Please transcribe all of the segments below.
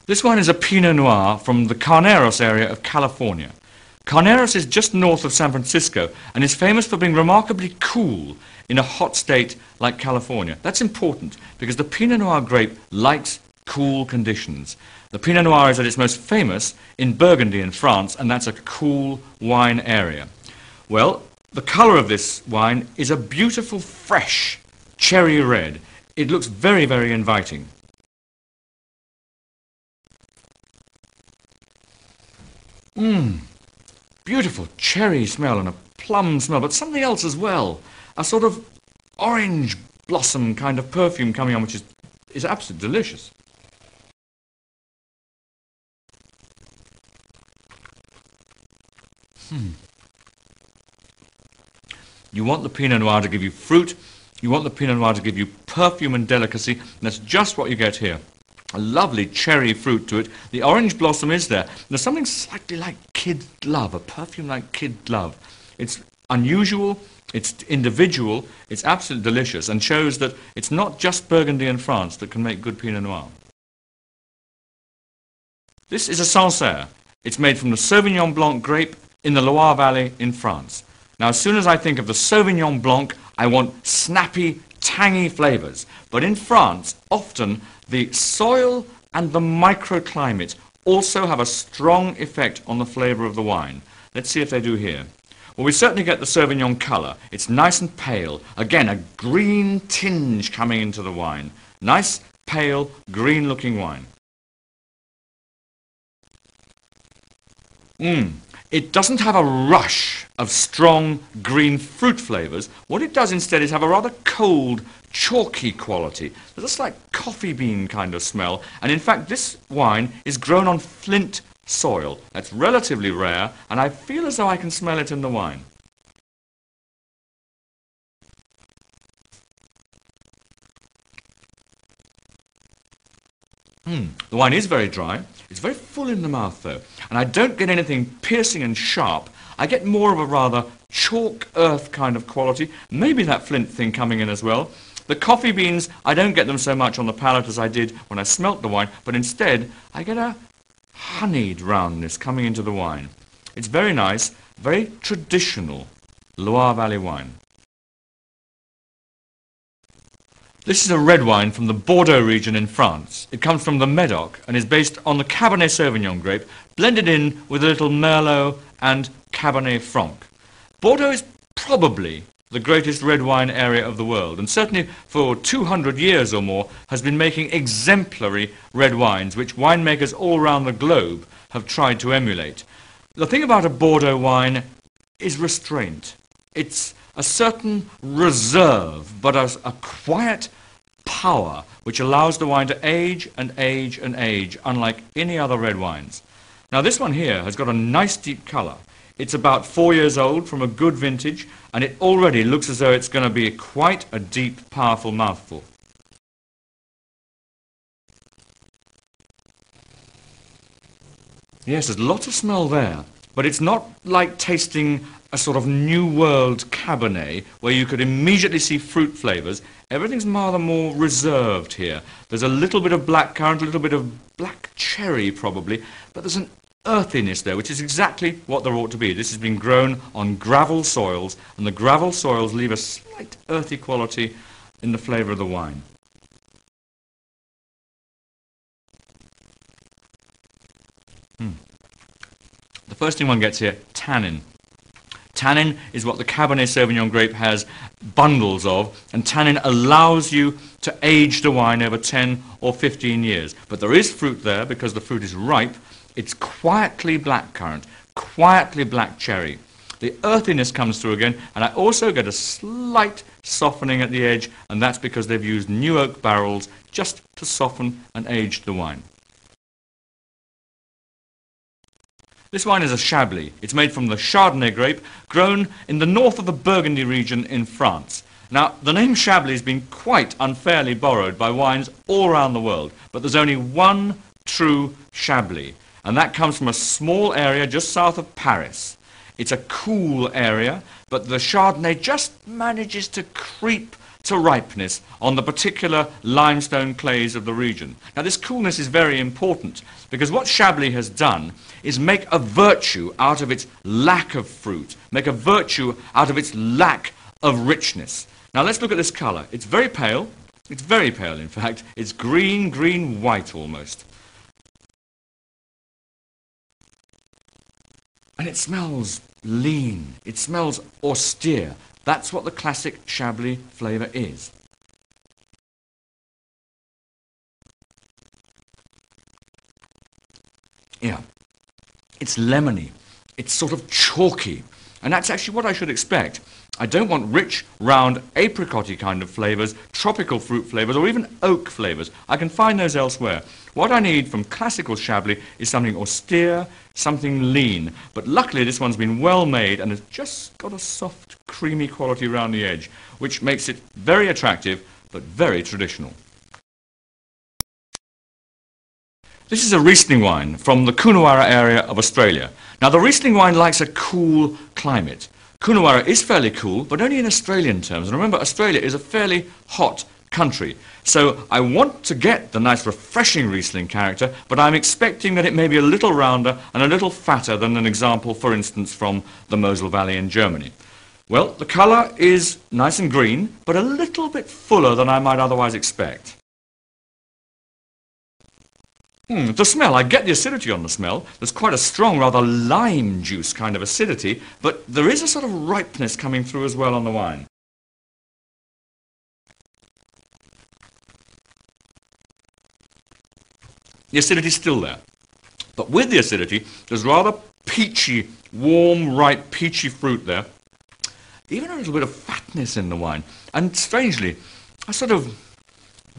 This wine is a Pinot Noir from the Carneros area of California. Carneros is just north of San Francisco and is famous for being remarkably cool in a hot state like California. That's important because the Pinot Noir grape likes cool conditions. The Pinot Noir is at its most famous in Burgundy in France, and that's a cool wine area. Well, the colour of this wine is a beautiful, fresh cherry red. It looks very, very inviting. Beautiful cherry smell and a plum smell, but something else as well. A sort of orange blossom kind of perfume coming on, which is absolutely delicious. You want the Pinot Noir to give you fruit, you want the Pinot Noir to give you perfume and delicacy, and that's just what you get here. A lovely cherry fruit to it. The orange blossom is there. There's something slightly like kid love, a perfume like kid love. It's unusual, it's individual, it's absolutely delicious, and shows that it's not just Burgundy and France that can make good Pinot Noir. This is a Sancerre. It's made from the Sauvignon Blanc grape in the Loire Valley in France. Now, as soon as I think of the Sauvignon Blanc, I want snappy, tangy flavours. But in France, often the soil and the microclimate also have a strong effect on the flavour of the wine. Let's see if they do here. Well, we certainly get the Sauvignon colour. It's nice and pale. Again, a green tinge coming into the wine. Nice, pale, green-looking wine. It doesn't have a rush of strong green fruit flavours. What it does instead is have a rather cold, chalky quality. There's a slight coffee bean kind of smell, and in fact this wine is grown on flint soil. That's relatively rare, and I feel as though I can smell it in the wine. The wine is very dry. It's very full in the mouth though, and I don't get anything piercing and sharp. I get more of a rather chalk earth kind of quality, maybe that flint thing coming in as well. The coffee beans, I don't get them so much on the palate as I did when I smelt the wine, but instead I get a honeyed roundness coming into the wine. It's very nice, very traditional Loire Valley wine. This is a red wine from the Bordeaux region in France. It comes from the Medoc and is based on the Cabernet Sauvignon grape, blended in with a little Merlot and Cabernet Franc. Bordeaux is probably the greatest red wine area of the world, and certainly for 200 years or more has been making exemplary red wines, which winemakers all around the globe have tried to emulate. The thing about a Bordeaux wine is restraint. It's a certain reserve, but a quiet power which allows the wine to age and age and age, unlike any other red wines. Now this one here has got a nice deep colour. It's about 4 years old from a good vintage, and it already looks as though it's going to be quite a deep, powerful mouthful. Yes, there's lots of smell there, but it's not like tasting a sort of New World Cabernet where you could immediately see fruit flavours. Everything's rather more reserved here. There's a little bit of blackcurrant, a little bit of black cherry probably, but there's an earthiness there, which is exactly what there ought to be. This has been grown on gravel soils, and the gravel soils leave a slight earthy quality in the flavour of the wine. The first thing one gets here, tannin. Tannin is what the Cabernet Sauvignon grape has bundles of, and tannin allows you to age the wine over 10 or 15 years. But there is fruit there because the fruit is ripe. It's quietly blackcurrant, quietly black cherry. The earthiness comes through again, and I also get a slight softening at the edge, and that's because they've used new oak barrels just to soften and age the wine. This wine is a Chablis. It's made from the Chardonnay grape, grown in the north of the Burgundy region in France. Now, the name Chablis has been quite unfairly borrowed by wines all around the world, but there's only one true Chablis, and that comes from a small area just south of Paris. It's a cool area, but the Chardonnay just manages to creep to ripeness on the particular limestone clays of the region. Now this coolness is very important because what Chablis has done is make a virtue out of its lack of fruit, make a virtue out of its lack of richness. Now let's look at this colour. It's very pale. It's very pale, in fact. It's green, green-white almost. And it smells lean. It smells austere. That's what the classic Chablis flavour is. Yeah. It's lemony. It's sort of chalky. And that's actually what I should expect. I don't want rich, round, apricot-y kind of flavours, tropical fruit flavours, or even oak flavours. I can find those elsewhere. What I need from classical Chablis is something austere, something lean. But luckily this one's been well made and has just got a soft, creamy quality around the edge, which makes it very attractive, but very traditional. This is a Riesling wine from the Coonawarra area of Australia. Now the Riesling wine likes a cool climate. Coonawarra is fairly cool, but only in Australian terms. And remember, Australia is a fairly hot country. So I want to get the nice refreshing Riesling character, but I'm expecting that it may be a little rounder and a little fatter than an example, for instance, from the Mosel Valley in Germany. Well, the colour is nice and green, but a little bit fuller than I might otherwise expect. The smell, I get the acidity on the smell. There's quite a strong, rather lime juice kind of acidity, but there is a sort of ripeness coming through as well on the wine. The acidity's still there, but with the acidity, there's rather peachy, warm, ripe, peachy fruit there. Even a little bit of fatness in the wine, and strangely, a sort of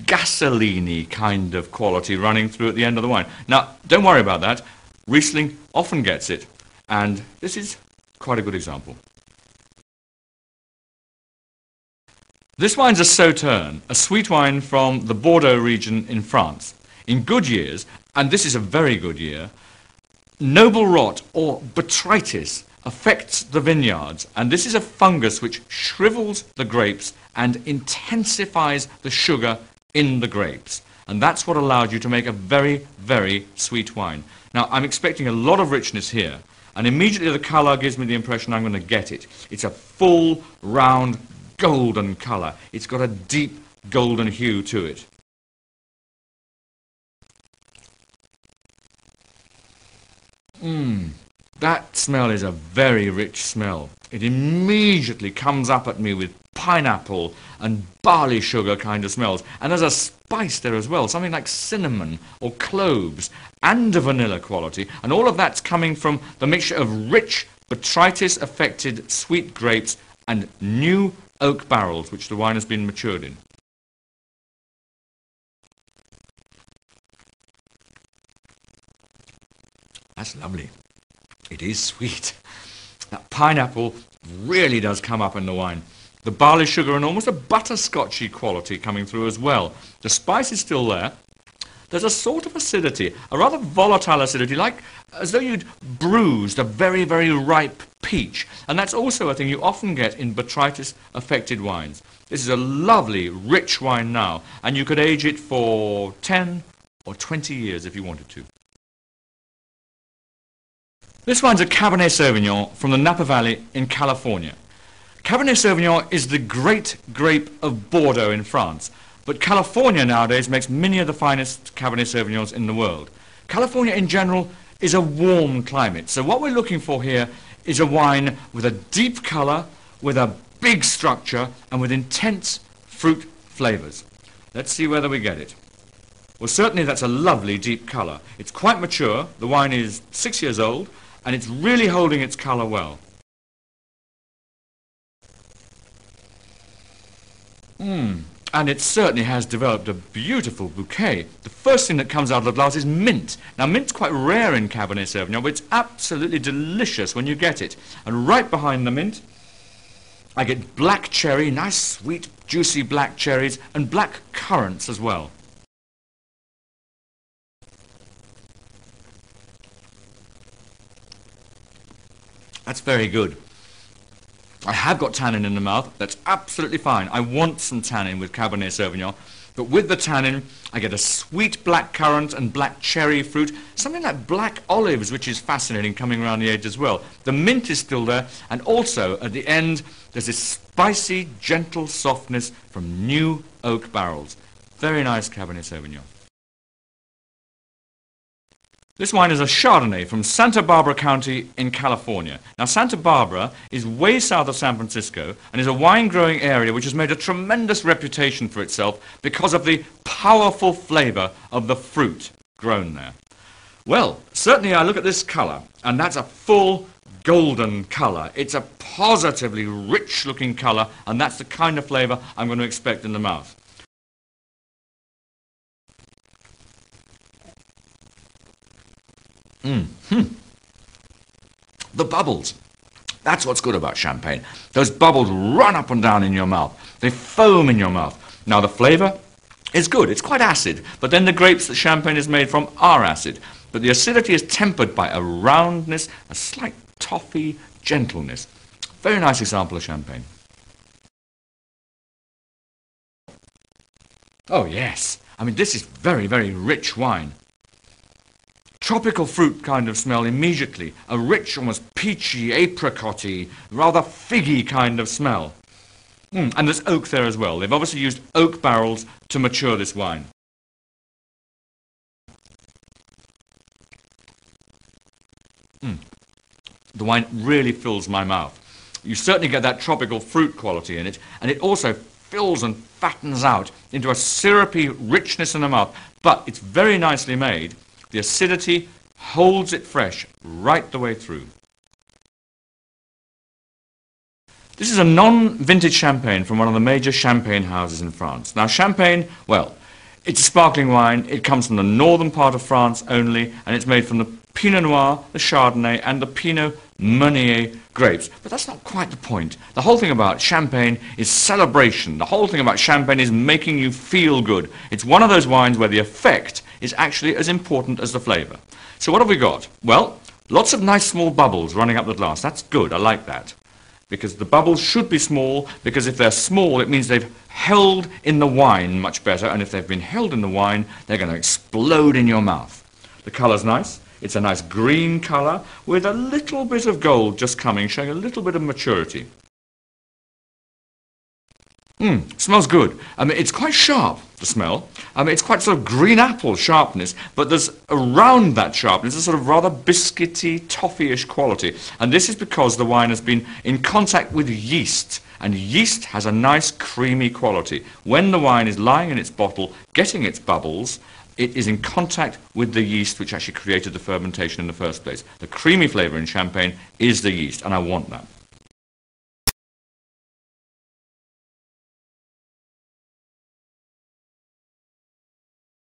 gasoline-y kind of quality running through at the end of the wine. Now, don't worry about that. Riesling often gets it, and this is quite a good example. This wine's a Sauterne, a sweet wine from the Bordeaux region in France. In good years, and this is a very good year, noble rot or botrytis affects the vineyards, and this is a fungus which shrivels the grapes and intensifies the sugar in the grapes, and that's what allowed you to make a very, very sweet wine. Now, I'm expecting a lot of richness here, and immediately the colour gives me the impression I'm going to get it. It's a full, round, golden colour. It's got a deep golden hue to it. That smell is a very rich smell. It immediately comes up at me with pineapple and barley sugar kind of smells. And there's a spice there as well, something like cinnamon or cloves and a vanilla quality. And all of that's coming from the mixture of rich, botrytis-affected sweet grapes and new oak barrels, which the wine has been matured in. That's lovely. It is sweet. That pineapple really does come up in the wine. The barley sugar and almost a butterscotchy quality coming through as well. The spice is still there. There's a sort of acidity, a rather volatile acidity, like as though you'd bruised a very, very ripe peach. And that's also a thing you often get in botrytis-affected wines. This is a lovely, rich wine now, and you could age it for 10 or 20 years if you wanted to. This wine's a Cabernet Sauvignon from the Napa Valley in California. Cabernet Sauvignon is the great grape of Bordeaux in France, but California nowadays makes many of the finest Cabernet Sauvignons in the world. California in general is a warm climate, so what we're looking for here is a wine with a deep colour, with a big structure, and with intense fruit flavours. Let's see whether we get it. Well, certainly that's a lovely deep colour. It's quite mature, the wine is 6 years old, and it's really holding its colour well. And it certainly has developed a beautiful bouquet. The first thing that comes out of the glass is mint. Now, mint's quite rare in Cabernet Sauvignon, but it's absolutely delicious when you get it. And right behind the mint, I get black cherry, nice, sweet, juicy black cherries, and black currants as well. That's very good. I have got tannin in the mouth. That's absolutely fine. I want some tannin with Cabernet Sauvignon. But with the tannin, I get a sweet black currant and black cherry fruit, something like black olives, which is fascinating, coming around the edge as well. The mint is still there, and also, at the end, there's this spicy, gentle softness from new oak barrels. Very nice Cabernet Sauvignon. This wine is a Chardonnay from Santa Barbara County in California. Now, Santa Barbara is way south of San Francisco and is a wine-growing area which has made a tremendous reputation for itself because of the powerful flavor of the fruit grown there. Well, certainly I look at this color, and that's a full golden color. It's a positively rich-looking color, and that's the kind of flavor I'm going to expect in the mouth. The bubbles. That's what's good about champagne. Those bubbles run up and down in your mouth. They foam in your mouth. Now, the flavor is good. It's quite acid. But then the grapes that champagne is made from are acid. But the acidity is tempered by a roundness, a slight toffee gentleness. Very nice example of champagne. Oh, yes. I mean, this is very, very rich wine. Tropical fruit kind of smell immediately. A rich, almost peachy, apricot-y, rather figgy kind of smell. And there's oak there as well. They've obviously used oak barrels to mature this wine. The wine really fills my mouth. You certainly get that tropical fruit quality in it, and it also fills and fattens out into a syrupy richness in the mouth. But it's very nicely made. The acidity holds it fresh right the way through. This is a non-vintage champagne from one of the major champagne houses in France. Now, champagne, well, it's a sparkling wine. It comes from the northern part of France only, and it's made from the Pinot Noir, the Chardonnay, and the Pinot Meunier grapes. But that's not quite the point. The whole thing about champagne is celebration. The whole thing about champagne is making you feel good. It's one of those wines where the effect is actually as important as the flavour. So what have we got? Well, lots of nice small bubbles running up the glass. That's good. I like that. Because the bubbles should be small, because if they're small, it means they've held in the wine much better, and if they've been held in the wine, they're going to explode in your mouth. The colour's nice. It's a nice green colour with a little bit of gold just coming, showing a little bit of maturity. Smells good. I mean, it's quite sharp, the smell. I mean, it's quite sort of green apple sharpness, but there's around that sharpness a sort of rather biscuity, toffee-ish quality. And this is because the wine has been in contact with yeast, and yeast has a nice creamy quality. When the wine is lying in its bottle, getting its bubbles, it is in contact with the yeast which actually created the fermentation in the first place. The creamy flavour in champagne is the yeast, and I want that.